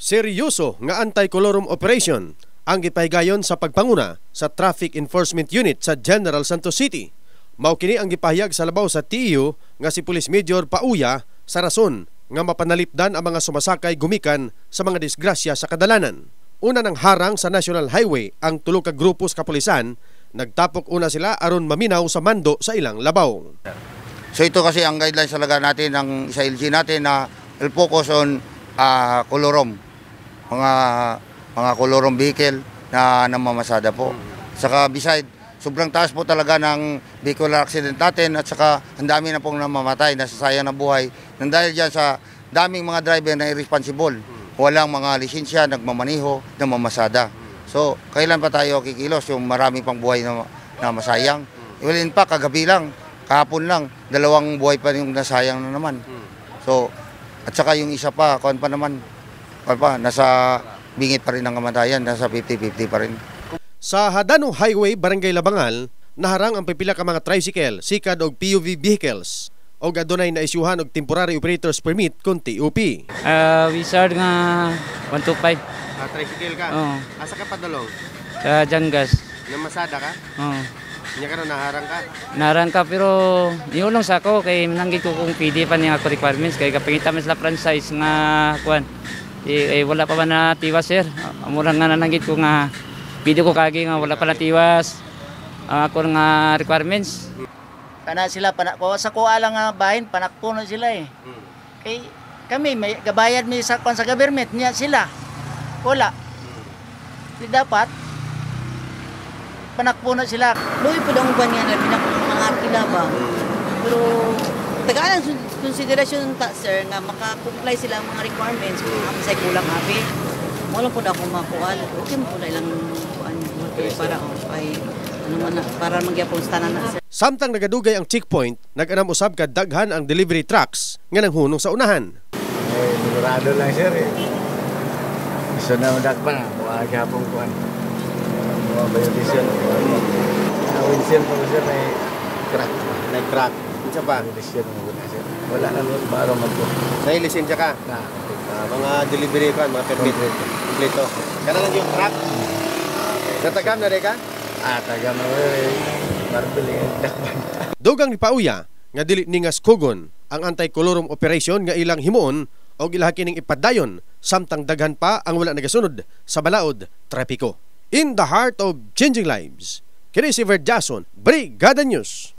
Seryoso nga anti-colorum operation ang gipahigayon sa pagpanguna sa Traffic Enforcement Unit sa General Santos City. Mao kini ang gipahayag sa labaw sa TEU nga si Police Major Pauya sa rason nga mapanalipdan ang mga sumasakay gumikan sa mga disgrasya sa kadalanan. Una nang harang sa National Highway ang tulo ka grupo sa kapulisan, nagtapok una sila aron maminaw sa mando sa ilang labaw. So ito kasi ang guidelines talaga natin ng sa LG natin na focus on colorum. Mga colorum vehicle na namamasada po. Saka beside, sobrang taas po talaga ng vehicular accident natin at saka ang dami na pong namamatay, nasasayang na buhay. Nang dahil dyan sa daming mga driver na irresponsible, walang mga lisensya, nagmamaniho, namamasada. So, kailan pa tayo kikilos yung maraming pang buhay na masayang? Iwalin pa, kagabi lang, kahapon lang, 2 buhay pa yung nasayang na naman. So, at saka yung isa pa, nasa bingit pa rin ng kamatayan, nasa 50-50 pa rin. Sa Hadano Highway, Barangay Labangal, naharang ang pipila ka mga tricycle, sikad og PUV vehicles o adunay na isyuhan og temporary operators permit kun TOP. Wizard nga 125. Tricycle ka? Oo. Asa ka padulong? Sa Jangas. Namasada ka? Oo. Nya karon naharang ka? Naharang ka pero niulong sa ako kay nanggit ko kung PD pa niya ako requirements kay kapangita man sila franchise nga kuan. Wala pa ba na tiwas sir? Mura nga nanggit ko nga PD ko kagi nga wala pa na tiwas. Ako nga requirements. Kana sila panako sa kuha lang nga bahin panakpuno sila eh. Kay kami may gabayad mi sa kon sa government niya sila. Wala. Di dapat panakpuno sila. Luwi po lang uban nga mga arkila ba. Pero tagalan konsiderasyon ta sir nga maka-comply sila ang mga requirements kung sa kulang abi. Wala po na akong makuha. Okay mo po na ilang kuan para ay para magyapon tanan na sir. Samtang nagadugay ang checkpoint, nag-anam usab ka daghan ang delivery trucks nga nanghunong sa unahan. Sigurado lang sir eh. Gusto na madakpan, mga gapong kuhan. Mga violation. Windshield po sir, may crack. Nag-crack. Isa pa? Violation mo na sir. Wala na nun, baro man po. May lisensya ka? Na. Mga delivery ka, mga permit. Kompleto. Kana lang yung crack? Natagam na rin ka? Tagam na rin. Marbiling dakpan. Dugang ni Pauya, nga dili ningas kugon ang anti-colorum operation nga ilang himuon o ilahaki ning ipadayon samtang daghan pa ang wala nagasunod sa balaod trapiko. In the heart of changing lives, kini si Verjason, Brigada News.